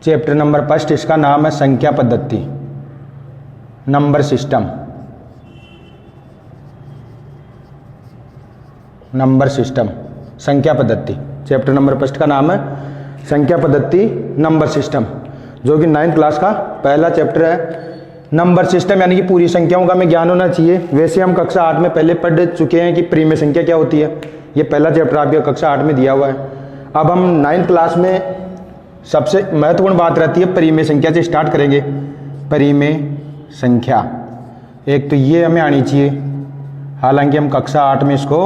Chapter number first, इसका नाम है संख्या पद्धति, नंबर सिस्टम। नंबर सिस्टम, संख्या पद्धति। चैप्टर नंबर फर्स्ट का नाम है संख्या पद्धति, नंबर सिस्टम, जो कि 9th क्लास का पहला चैप्टर है। नंबर सिस्टम यानी कि पूरी संख्याओं का हमें ज्ञान होना चाहिए। वैसे हम कक्षा 8 में पहले पढ़ चुके हैं कि परिमेय संख्या क्या होती है। ये पहला चैप्टर आपके कक्षा 8 में दिया हुआ है। अब हम 9th क्लास में सबसे महत्वपूर्ण बात रहती है परिमेय संख्या से स्टार्ट करेंगे। परिमेय संख्या एक तो ये हमें आनी चाहिए, हालांकि हम कक्षा 8 में इसको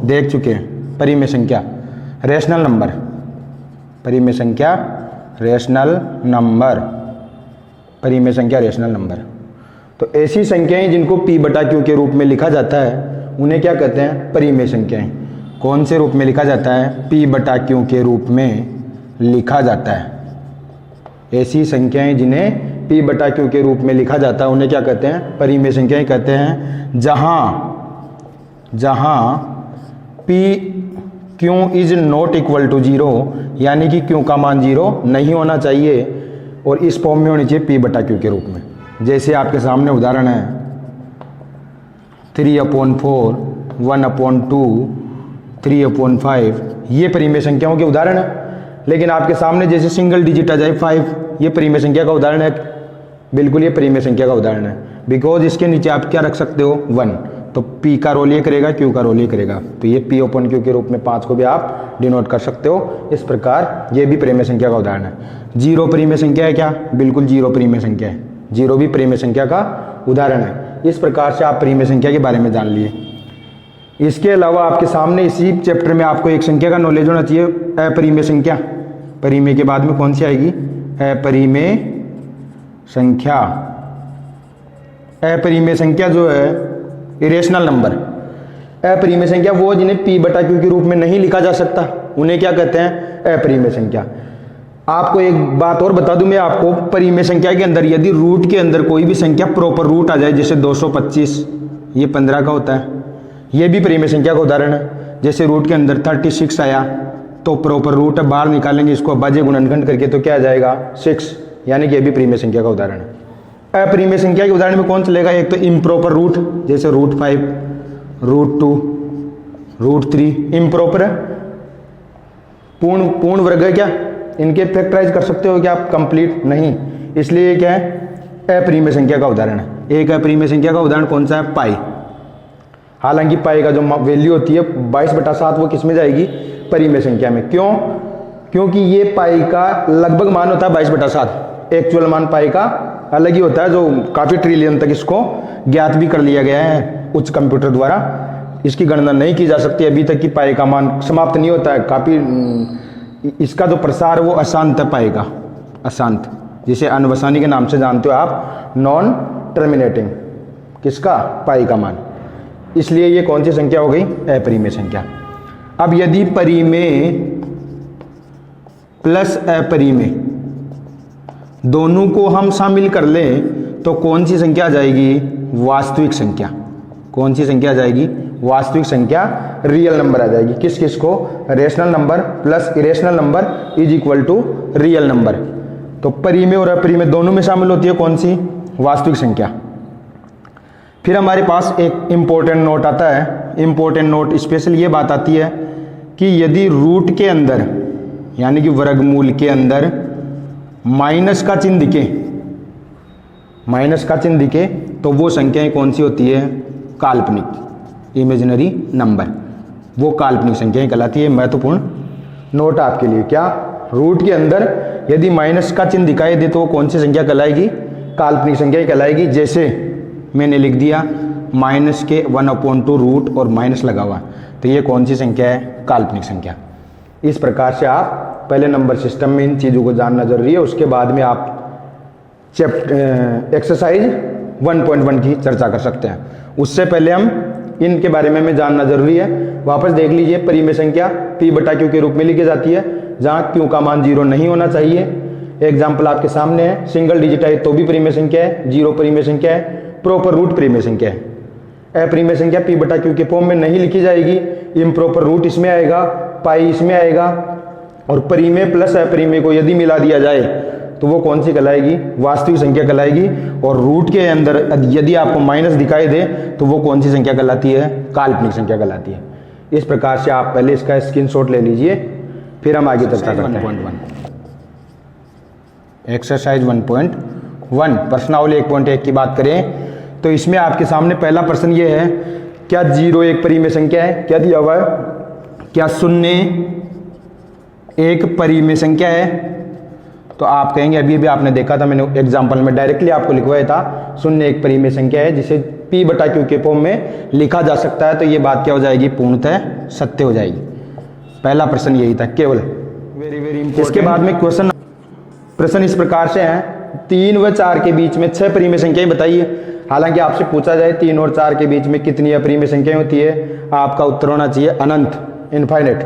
देख चुके हैं। परिमेय संख्या, रेशनल नंबर, परिमेय संख्या रेशनल नंबर, परिमेय संख्या रेशनल नंबर। तो ऐसी संख्याएं जिनको p बटा q के रूप में लिखा जाता है उन्हें क्या कहते हैं? परिमेय संख्याएं। कौन से रूप में लिखा जाता है? p बटा q के रूप में लिखा जाता है। ऐसी संख्याएं जिन्हें p बटा q के रूप में लिखा जाता है उन्हें क्या कहते हैं? परिमेय संख्याएं कहते हैं। जहां p q is not equal to 0, यानी कि q का मान 0 नहीं होना चाहिए और इस फॉर्म में होनी चाहिए p बटा q के रूप में। जैसे आपके सामने उदाहरण है 3/4, 1/2, 3/5, ये परिमेय संख्याओं के उदाहरण है। लेकिन आपके सामने जैसे सिंगल डिजिट आ जाए 5, ये परिमेय संख्या का उदाहरण है। बिल्कुल ये परिमेय संख्या का उदाहरण है, बिकॉज इसके नीचे आप क्या रख सकते हो? 1। तो p का रोल ये करेगा, q का रोल ये करेगा, तो ये p/q के रूप में 5 को भी आप डिनोट कर सकते हो। इस प्रकार ये भी परिमेय संख्या का उदाहरण है। 0 परिमेय संख्या है क्या? बिल्कुल 0 परिमेय संख्या है। 0 भी परिमेय संख्या का उदाहरण है। इस प्रकार से आप परिमेय संख्या के बारे में जान लिए। इसके अलावा आपके सामने इसी चैप्टर में आपको एक संख्या का नॉलेज होना चाहिए, अपरिमेय संख्या। परिमेय के बाद में कौन सी आएगी? अपरिमेय संख्या। अपरिमेय संख्या जो है इरेशनल नंबर। अपरिमेय संख्या वो जिन्हें p बटा q के रूप में नहीं लिखा जा सकता उन्हें क्या कहते हैं? अपरिमेय संख्या। आपको एक बात और बता दूं मैं आपको, परिमेय संख्या के अंदर यदि रूट के अंदर कोई भी संख्या प्रॉपर रूट आ जाए, जैसे 225, ये 15 का होता है, ये भी परिमेय संख्या का उदाहरण है। जैसे रूट के अंदर 36 आया तो प्रॉपर रूट है, बाहर निकालेंगे इसको अभाज्य गुणनखंड करके तो क्या आ जाएगा? 6, यानी कि ये भी परिमेय संख्या का उदाहरण है। अपरिमेय संख्या के उदाहरण में कौन चलेगा? एक तो इम्प्रॉपर रूट, जैसे √5, √2, √3 इम्प्रॉपर है। पूर्ण वर्ग है क्या? इनके फैक्टराइज कर सकते हो क्या आप? कंप्लीट नहीं, इसलिए क्या है? अपरिमेय संख्या का उदाहरण है। एक अपरिमेय संख्या का उदाहरण कौन सा है? पाई। हालांकि पाई का जो वैल्यू होती है 22/7 वो किस में जाएगी? परिमेय संख्या में। क्यों? क्योंकि ये पाई का लगभग मान होता है 22/7। एक्चुअल मान पाई का अलग ही होता है, जो काफी ट्रिलियन तक इसको ज्ञात भी कर लिया गया है उच्च कंप्यूटर द्वारा। इसकी गणना नहीं की जा सकती अभी तक कि पाई का मान समाप्त नहीं होता है। काफी इसका जो प्रसार वो अशांत है, पाई का अशांत, जिसे अनवसानी के नाम से जानते हो आप, नॉन टर्मिनेटिंग। किसका? पाई का मान। इसलिए ये कौन सी संख्या हो गई? अपरिमेय संख्या। अब यदि परिमेय प्लस अपरिमेय दोनों को हम शामिल कर लें तो कौन सी संख्या आ जाएगी? वास्तविक संख्या। कौन सी संख्या आ जाएगी? वास्तविक संख्या, रियल नंबर आ जाएगी। किस किस को? Rational number plus irrational number is equal to real number. तो परिमेय और अपरिमेय दोनों में शामिल होती है कौन सी? वास्तविक संख्या। फिर हमारे पास एक इंपॉर्टेंट नोट आता है। इंपॉर्टेंट नोट स्पेशल ये बात आती है कि यदि रूट के अंदर यानी कि वर्गमूल के अंदर माइनस का चिन्ह दिखे, माइनस का चिन्ह दिखे तो वो संख्याएं कौन सी होती है? काल्पनिक, इमेजिनरी नंबर। वो काल्पनिक संख्याएं कहलाती है। महत्वपूर्ण नोट आपके लिए। क्या? रूट के अंदर यदि माइनस का चिन्ह दिखाई दे तो वो कौन सी संख्या कहलाएगी? काल्पनिक संख्या कहलाएगी। जैसे मैंने लिख दिया माइनस के 1/2 रूट और माइनस लगा हुआ, तो ये कौन सी संख्या है? काल्पनिक संख्या। इस प्रकार से आप पहले नंबर सिस्टम में इन चीज़ों को जानना जरूरी है। उसके बाद में आप एक्सरसाइज 1.1 की चर्चा कर सकते हैं। उससे पहले हम इनके बारे में हमें जानना जरूरी है। वापस देख लीजिए, परिमेय संख्या p बटा q के रूप में लिखी जाती है जहाँ q का मान 0 नहीं होना चाहिए। एग्जाम्पल आपके सामने है, सिंगल डिजिट है तो भी परिमेय संख्या है, 0 परिमेय संख्या है, प्रॉपर रूट परिमेय संख्या है। अपरिमेय संख्या p बटा q के फॉर्म में नहीं लिखी जाएगी, इम्प्रॉपर रूट इसमें आएगा, पाई इसमें आएगा। और परिमेय प्लस अपरिमेय को यदि मिला दिया जाए तो वो कौन सी कहलाएगी, वास्तविक संख्या कहलाएगी। और रूट के अंदर यदि आपको माइनस दिखाई दे तो वो कौन सी संख्या कहलाती है, काल्पनिक संख्या कहलाती है। इस प्रकार से आप पहले इसका स्क्रीनशॉट ले लीजिए, फिर हम आगे चर्चा करते हैं। एक्सरसाइज 1.1 प्रश्नावली 1.1 की बात करें तो इसमें आपके सामने पहला प्रश्न ये है, क्या 0 एक परिमेय संख्या है? क्या दिया हुआ है? क्या 0 एक परिमेय संख्या है? तो आप कहेंगे अभी अभी आपने देखा था, मैंने एग्जाम्पल में डायरेक्टली आपको लिखवाया था 0 एक परिमेय संख्या है जिसे P/Q के फॉर्म में लिखा जा सकता है। तो ये बात क्या हो जाएगी, पूर्णतः सत्य हो जाएगी। पहला प्रश्न यही था केवल। Very very important. इसके बाद में प्रश्न इस प्रकार से है, 3 व 4 के बीच में 6 परिमेय संख्याएं बताइए। हालांकि आपसे पूछा जाए 3 और 4 के बीच में कितनी अपरिमेय संख्याएं होती है, आपका उत्तर होना चाहिए अनंत, इनफाइनाइट।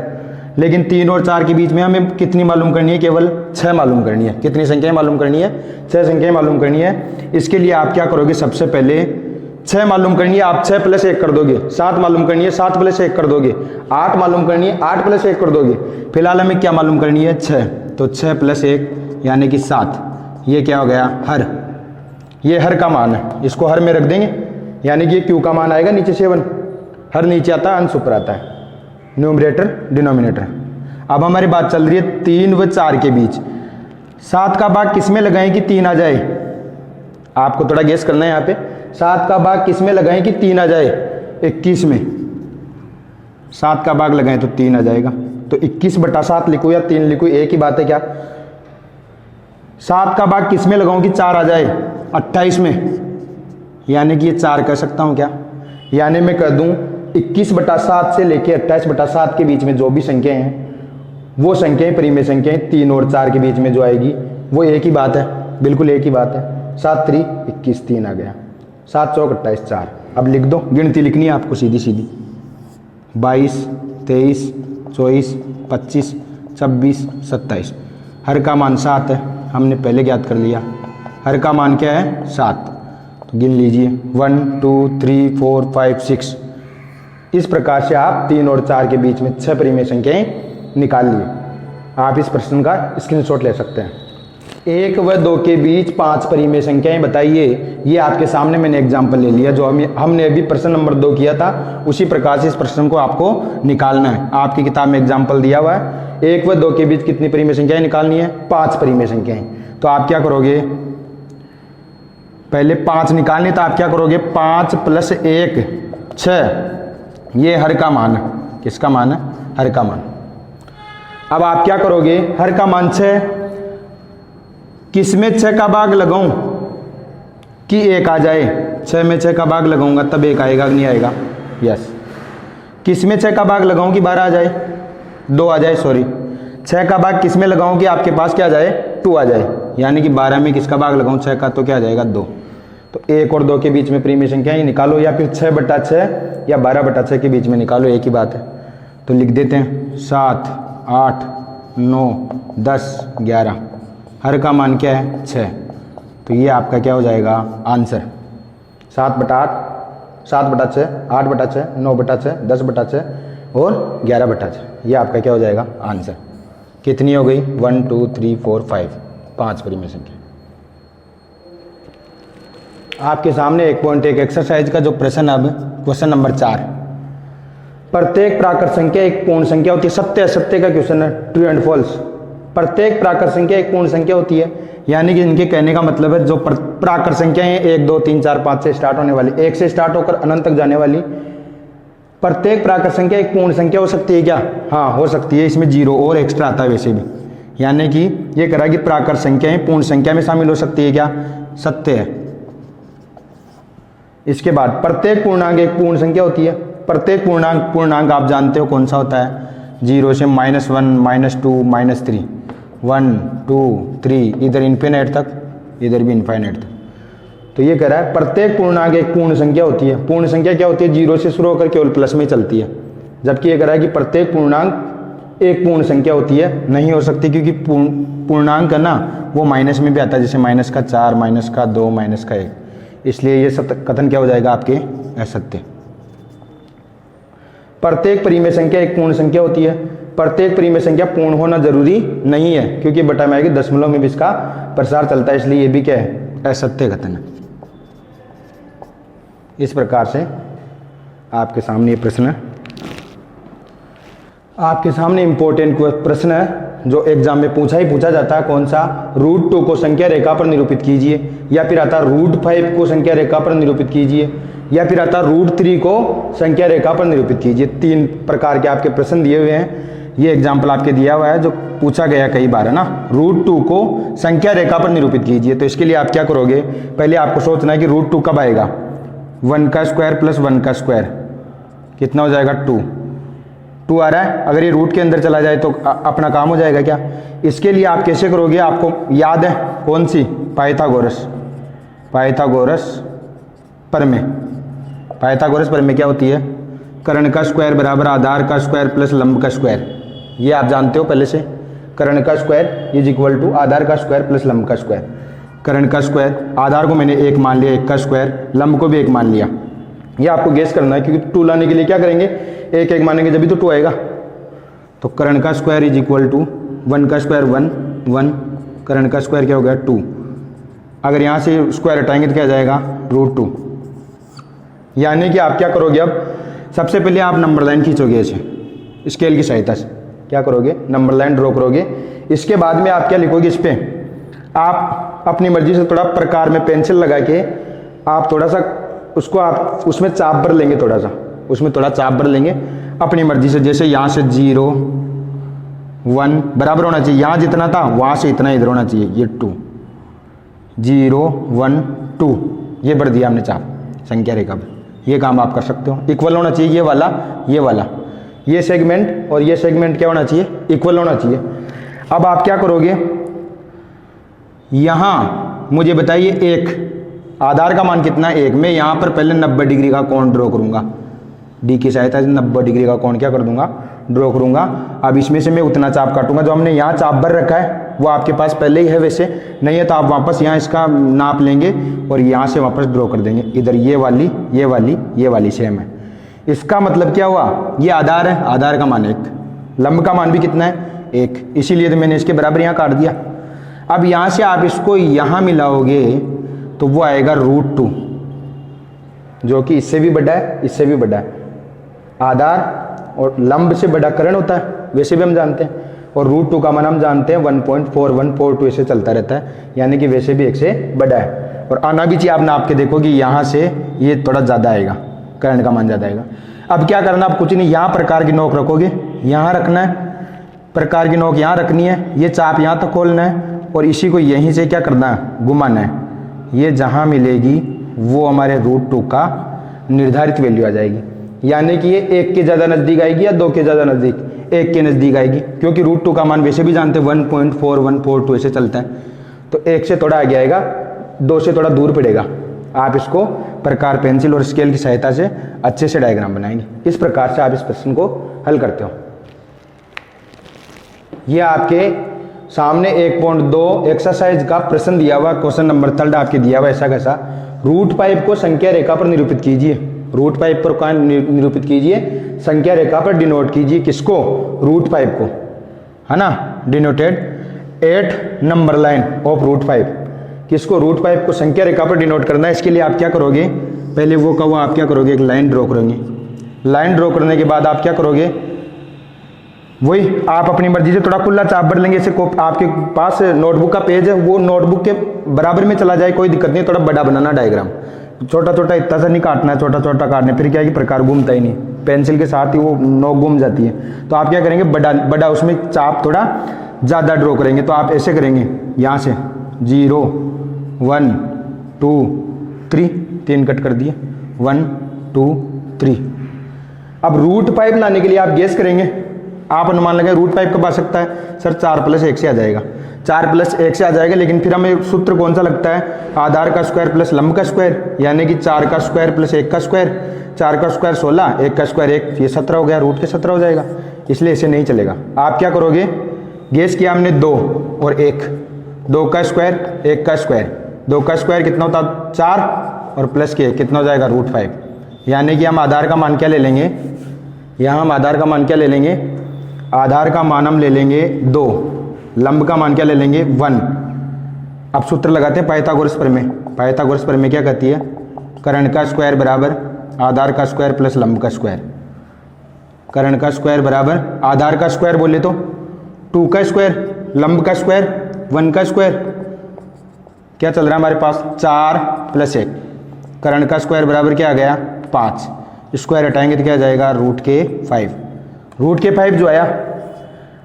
लेकिन 3 और 4 के बीच में हमें कितनी मालूम करनी है, केवल 6 मालूम करनी है। कितनी संख्याएं मालूम करनी है, 6 संख्याएं मालूम करनी है। इसके लिए आप क्या करोगे, सबसे पहले 6 मालूम करनी है, आप 6 + 1 कर दोगे। 7 मालूम करनी है, 7 + 1 कर दोगे। 8 मालूम करनी है, 8 + 1 कर दोगे। फिलहाल हमें क्या मालूम करनी है, 6। तो 6 + 1 यानी कि 7। ये क्या हो गया, हर। ये हर का मान है, इसको हर में रख देंगे, यानी कि ये क्यू का मान आएगा नीचे 7। हर नीचे आता है, अंश ऊपर आता है, न्यूमरेटर डिनोमिनेटर। अब हमारी बात चल रही है 3 व 4 के बीच 7 का भाग किस में लगाएं कि 3 आ जाए। आपको थोड़ा गेस करना है यहाँ पे, 7 का भाग किस में लगाएं कि 3 आ जाए, 21 में। 7 का भाग लगाएं तो 3 आ जाएगा। तो 21/7 लिखूँ या 3 लिखूँ, एक ही बात है क्या। 7 का भाग किस में लगाऊं कि 4 आ जाए, 28 में, यानी कि ये 4 कर सकता हूं क्या, यानी मैं कर दूं 21/7 से लेके 28/7 के बीच में जो भी संख्याएं हैं वो संख्याएं परिमेय संख्याएं 3 और 4 के बीच में जो आएगी वो एक ही बात है, बिल्कुल एक ही बात है। 7 × 3 = 21, 3 आ गया। 7 × 4 = 28, 4। अब लिख दो, गिनती लिखनी है आपको सीधी सीधी। 22, 23, 24, 25, 26, 27। हर का मान 7 है, हमने पहले ज्ञात कर लिया। हर का मान क्या है, 7। तो गिन लीजिए 1 2 3 4 5 6। इस प्रकार से आप 3 और 4 के बीच में 6 परिमेय संख्याएं निकाल लिए। आप इस प्रश्न का स्क्रीनशॉट ले सकते हैं। 1 व 2 के बीच 5 परिमेय संख्याएं बताइए। ये आपके सामने मैंने एग्जाम्पल ले लिया, जो हमने अभी प्रश्न नंबर 2 किया था, उसी प्रकार से इस प्रश्न को आपको निकालना है। आपकी किताब में एग्जाम्पल दिया हुआ है। 1 व 2 के बीच कितनी परिमेय संख्याएं निकालनी है, 5 परिमेय संख्याएं। तो आप क्या करोगे, पहले 5 निकालनी, तो आप क्या करोगे, 5 + 1 6। ये हर का मान है, किसका मान है, हर का मान। अब आप क्या करोगे, हर का मान 6, किस में 6 का भाग लगाऊं कि 1 आ जाए। 6 में 6 का भाग लगाऊंगा तब 1 आएगा, नहीं आएगा, यस। किस में 6 का भाग लगाऊं कि 12 आ जाए, 2 आ जाए, सॉरी। 6 का भाग किस में लगाऊं कि आपके पास क्या आ जाए, 2 आ जाए, यानी कि 12 में किसका भाग लगाऊं, 6 का, तो क्या आ जाएगा, 2। तो 1 और 2 के बीच में परिमेय संख्या ही निकालो, या फिर 6/6 या 12/6 के बीच में निकालो, एक ही बात है। तो लिख देते हैं 7 8 9 10 11। हर का मान क्या है, 6। तो ये आपका क्या हो जाएगा, आंसर 7/8 7/6 8/6 9/6 10/6 और 11/6। ये आपका क्या हो जाएगा, आंसर। कितनी हो गई, 1 2 3 4 5, 5 परिमेय संख्या। आपके सामने 1.1 एक्सरसाइज का जो प्रश्न, अब क्वेश्चन नंबर 4। प्रत्येक प्राकृत संख्या एक पूर्ण संख्या होती है। सत्य असत्य का क्वेश्चन है, ट्रू एंड फॉल्स। प्रत्येक प्राकृत संख्या एक पूर्ण संख्या होती है, यानी कि इनके कहने का मतलब है जो प्राकृत संख्या है 1 2 3 4 5 से स्टार्ट होने वाली, 1 से स्टार्ट होकर अनंत तक जाने वाली प्रत्येक प्राकृत संख्या एक पूर्ण संख्या हो सकती है क्या, हाँ हो सकती है। इसमें 0 और एक्स्ट्रा आता है वैसे भी, यानी कि ये कह रहा है कि प्राकृत संख्याएं पूर्ण संख्या में शामिल हो सकती है क्या, सत्य है। इसके बाद प्रत्येक पूर्णांक एक पूर्ण संख्या होती है। प्रत्येक पूर्णांक आप जानते हो कौन सा होता है, 0 से -1 -2 -3 1 2 3, इधर इन्फिनिट तक, इधर भी इन्फिनिट तक। तो ये कह रहा है प्रत्येक पूर्णांक एक पूर्ण संख्या होती है। पूर्ण संख्या क्या होती है, 0 से शुरू होकर केवल प्लस में चलती है। जबकि ये कह रहा है कि प्रत्येक पूर्णांक एक पूर्ण संख्या होती है, नहीं हो सकती, क्योंकि पूर्णांक है ना वो माइनस में भी आता है, जैसे -4 -2 -1। इसलिए ये कथन क्या हो जाएगा आपके, असत्य। प्रत्येक परिमेय संख्या एक पूर्ण संख्या होती है। प्रत्येक परिमेय संख्या पूर्ण होना जरूरी नहीं है, क्योंकि बटा में आएगी दशमलव में भी इसका प्रसार चलता है, इसलिए ये भी क्या है, असत्य कथन है। इस प्रकार से आपके सामने ये प्रश्न है, आपके सामने इंपॉर्टेंट प्रश्न है जो एग्जाम में पूछा जाता है। कौन सा? √2 को संख्या रेखा पर निरूपित कीजिए, या फिर आता √5 को संख्या रेखा पर निरूपित कीजिए, या फिर आता √3 को संख्या रेखा पर निरूपित कीजिए। 3 प्रकार के आपके प्रश्न दिए हुए हैं। ये एग्जाम्पल आपके दिया हुआ है जो पूछा गया कई बार है ना। √2 को संख्या रेखा पर निरूपित कीजिए, तो इसके लिए आप क्या करोगे, पहले आपको सोचना है कि √2 कब आएगा। 1 का स्क्वायर प्लस 1 का स्क्वायर कितना हो जाएगा, 2 आ रहा है। अगर ये रूट के अंदर चला जाए तो अपना काम हो जाएगा क्या। इसके लिए आप कैसे करोगे, आपको याद है कौन सी, पाइथागोरस प्रमेय। पाइथागोरस प्रमेय क्या होती है, कर्ण का स्क्वायर बराबर आधार का स्क्वायर प्लस लंब का स्क्वायर। ये आप जानते हो पहले से, कर्ण का स्क्वायर इज इक्वल टू आधार का स्क्वायर प्लस लंब का स्क्वायर। कर्ण का स्क्वायर, आधार को मैंने 1 मान लिया, 1 का स्क्वायर, लंब को भी 1 मान लिया। ये आपको गेस करना है, क्योंकि 2 लाने के लिए क्या करेंगे, 1 मानेंगे जब भी तो 2 आएगा। तो कर्ण का स्क्वायर इज इक्वल टू 1 का स्क्वायर 1, कर्ण का स्क्वायर क्या हो गया 2। अगर यहाँ से स्क्वायर हटाएंगे तो क्या आ जाएगा, √2। यानी कि आप क्या करोगे, अब सबसे पहले आप नंबर लाइन खींचोगे ऐसे स्केल की सहायता से, क्या करोगे, नंबर लाइन ड्रॉ करोगे। इसके बाद में आप क्या लिखोगे, इस पर आप अपनी मर्जी से थोड़ा प्रकार में पेंसिल लगा के आप थोड़ा सा उसको आप उसमें चाप भर लेंगे, थोड़ा सा उसमें थोड़ा चाप भर लेंगे अपनी मर्जी से। जैसे यहाँ से 0 1 बराबर होना चाहिए, यहाँ जितना था वहाँ से इतना इधर होना चाहिए, ये 2 0 1 2 ये भर दिया हमने चाप संख्या रेखा पर। ये काम आप कर सकते हो, इक्वल होना चाहिए, ये वाला ये सेगमेंट और ये सेगमेंट क्या होना चाहिए, इक्वल होना चाहिए। अब आप क्या करोगे, यहाँ मुझे बताइए 1 आधार का मान कितना है, 1। मैं यहाँ पर पहले 90 डिग्री का कोण ड्रॉ करूँगा, डी की सहायता से 90 डिग्री का कोण क्या कर दूंगा, ड्रॉ करूँगा। अब इसमें से मैं उतना चाप काटूंगा जो हमने यहाँ चाप भर रखा है, वो आपके पास पहले ही है, वैसे नहीं है तो आप वापस यहाँ इसका नाप लेंगे और यहाँ से वापस ड्रॉ कर देंगे। इधर ये वाली सेम है। इसका मतलब क्या हुआ, ये आधार है, आधार का मान 1, लंब का मान भी कितना है 1, इसीलिए तो मैंने इसके बराबर यहाँ काट दिया। अब यहाँ से आप इसको यहाँ मिलाओगे तो वो आएगा √2, जो कि इससे भी बड़ा है, इससे भी बड़ा है। आधार और लंब से बड़ा कर्ण होता है, वैसे भी हम जानते हैं, और √2 का मान हम जानते हैं 1.4142 ऐसे चलता रहता है, यानी कि वैसे भी 1 से बड़ा है। और आना भी चाहिए, आप नाप के देखो कि यहाँ से ये थोड़ा ज़्यादा आएगा, कर्ण का मान ज़्यादा आएगा। अब क्या करना, आप कुछ नहीं, यहाँ प्रकार की नोक रखोगे, यहाँ रखना है, प्रकार की नोक यहाँ रखनी है, ये चाप यहाँ तक खोलना है और इसी को यहीं से क्या करना है, घुमाना है। ये जहाँ मिलेगी वो हमारे √2 का निर्धारित वैल्यू आ जाएगी, यानी कि ये 1 के ज़्यादा नज़दीक आएगी या 2 के ज़्यादा नज़दीक, 1 के नज़दीक आएगी, क्योंकि √2 का मान वैसे भी जानते हैं 1.4142 ऐसे चलता है। तो 1 से थोड़ा आगे आएगा, 2 से थोड़ा दूर पड़ेगा। आप इसको प्रकार पेंसिल और स्केल की सहायता से अच्छे से डायग्राम बनाएंगे। इस प्रकार से आप इस प्रश्न को हल करते हो। ये आपके सामने 1.2 एक्सरसाइज का प्रश्न दिया हुआ, क्वेश्चन नंबर 3 आपके दिया हुआ ऐसा कैसा, √5 को संख्या रेखा पर निरूपित कीजिए। √5 पर कहाँ निरूपित कीजिए, संख्या रेखा पर डिनोट कीजिए। किसको, √5 को, है ना, denoted at number line of √5। किसको, √5 को संख्या रेखा पर डिनोट करना है। इसके लिए आप क्या करोगे, पहले वो का वो आप क्या करोगे, एक लाइन ड्रॉ करोगे। लाइन ड्रॉ करने के बाद आप क्या करोगे, वही आप अपनी मर्जी से थोड़ा खुला चाप भर लेंगे। जैसे आपके पास नोटबुक का पेज है, वो नोटबुक के बराबर में चला जाए, कोई दिक्कत नहीं, थोड़ा बड़ा बनाना डायग्राम, छोटा छोटा इतना सा नहीं काटना है, छोटा छोटा काटने, फिर क्या है कि प्रकार घूमता ही नहीं, पेंसिल के साथ ही वो नोक घूम जाती है। तो आप क्या करेंगे, बड़ा उसमें चाप थोड़ा ज़्यादा ड्रॉ करेंगे। तो आप ऐसे करेंगे, यहाँ से 0 1 2 3, 3 कट कर दिए, 1 2 3। अब √5 लाने के लिए आप गेस करेंगे, आप अनुमान लगाए √5 कब आ सकता है, सर 4 + 1 से आ जाएगा, 4 + 1 से आ जाएगा। लेकिन फिर हमें सूत्र कौन सा लगता है, आधार का स्क्वायर प्लस लंब का स्क्वायर, यानी कि 4 का स्क्वायर प्लस 1 का स्क्वायर, 4 का स्क्वायर 16, 1 का स्क्वायर 1, ये 17 हो गया, रूट के 17 हो जाएगा। इसलिए इसे नहीं चलेगा। आप क्या करोगे, गेस किया हमने 2 और 1, 2 का स्क्वायर 1 का स्क्वायर, 2 का स्क्वायर कितना होता, 4 और प्लस के कितना हो जाएगा, √5। यानी कि हम आधार का मान क्या ले लेंगे, यहाँ हम आधार का मान क्या ले लेंगे, आधार का मान हम ले लेंगे 2, लंब का मान क्या ले लेंगे 1। अब सूत्र लगाते हैं पाइथागोरस प्रमेय। पाइथागोरस प्रमेय क्या कहती है? कर्ण का स्क्वायर बराबर आधार का स्क्वायर प्लस लंब का स्क्वायर। कर्ण का स्क्वायर बराबर आधार का स्क्वायर बोले तो 2 का स्क्वायर, लंब का स्क्वायर 1 का स्क्वायर। क्या चल रहा है हमारे पास? 4 + 1। कर्ण का स्क्वायर बराबर क्या आ गया? 5। स्क्वायर हटाएंगे तो क्या आ जाएगा? √5। √5 जो आया।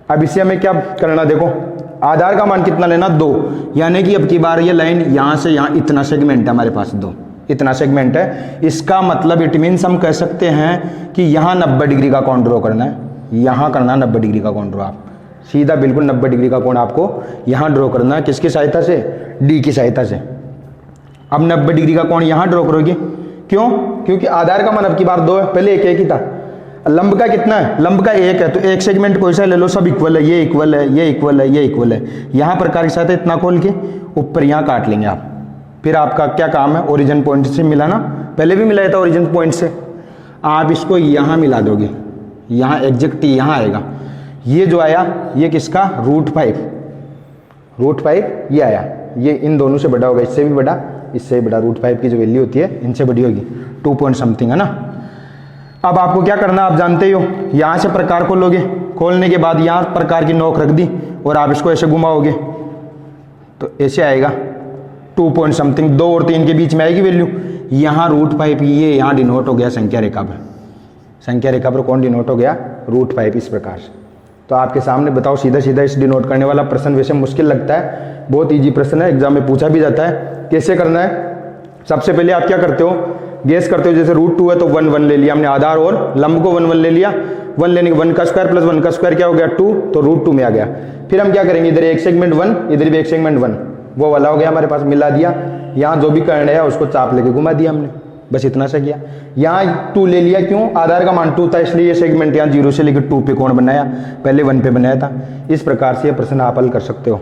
अब इसे हमें क्या करना, देखो आधार का मान कितना लेना? 2, यानी कि अब की बार ये लाइन यहाँ से यहाँ इतना सेगमेंट है हमारे पास, 2 इतना सेगमेंट है। इसका मतलब इट मीन्स हम कह सकते हैं कि यहाँ 90 डिग्री का कोण ड्रॉ करना है, यहाँ करना 90 डिग्री का कोण ड्रॉ। आप सीधा बिल्कुल 90 डिग्री का कोण आपको यहाँ ड्रॉ करना है। किसकी सहायता से? डी की सहायता से। अब 90 डिग्री का कोण यहाँ ड्रॉ करोगे, क्यों? क्योंकि आधार का मान अब की बार 2 है, पहले एक ही था। लंब का कितना है? लंब का 1 है, तो एक सेगमेंट कोई सा ले लो, सब इक्वल है, ये इक्वल है, ये इक्वल है, ये इक्वल है। यहाँ प्रकार के साथ इतना खोल के ऊपर यहाँ काट लेंगे आप। फिर आपका क्या काम है? ओरिजिन पॉइंट से मिलाना, पहले भी मिलाया था ओरिजिन पॉइंट से। आप इसको यहाँ मिला दोगे, यहाँ एग्जैक्ट यहाँ आएगा। ये जो आया ये किसका? √5 ये आया। ये इन दोनों से बड़ा होगा, इससे भी बड़ा, इससे भी बड़ा। √5 की जो वैल्यू होती है इनसे बड़ी होगी, 2 पॉइंट समथिंग है ना। अब आपको क्या करना, आप जानते ही हो, यहाँ से प्रकार खोलोगे, खोलने के बाद यहाँ प्रकार की नोक रख दी और आप इसको ऐसे घुमाओगे तो ऐसे आएगा 2 पॉइंट समथिंग। 2 और 3 के बीच में आएगी वैल्यू। यहाँ √5 ये यहाँ डिनोट हो गया संख्या रेखा पर। संख्या रेखा पर कौन डिनोट हो गया? √5 इस प्रकार से। तो आपके सामने बताओ, सीधा सीधा इस डिनोट करने वाला प्रश्न वैसे मुश्किल लगता है, बहुत इजी प्रश्न है, एग्जाम में पूछा भी जाता है। कैसे करना है? सबसे पहले आप क्या करते हो? गेस करते हो। जैसे √2 है तो 1 1 ले लिया हमने, आधार और लंब को 1 1 ले लिया। 1 लेने के 1 का स्क्वायर प्लस 1 का स्क्वायर क्या हो गया? 2, तो √2 में आ गया। फिर हम क्या करेंगे? इधर एक सेगमेंट 1, इधर भी एक सेगमेंट 1, वो वाला हो गया हमारे पास, मिला दिया। यहाँ जो भी कर्ण है उसको चाप लेके घुमा दिया हमने, बस इतना सा किया। यहाँ 2 ले लिया, क्यों? आधार का मान 2 था, इसलिए ये सेगमेंट यहाँ 0 से लेकर 2 पे कोण बनाया, पहले 1 पे बनाया था। इस प्रकार से ये प्रश्न आप हल कर सकते हो।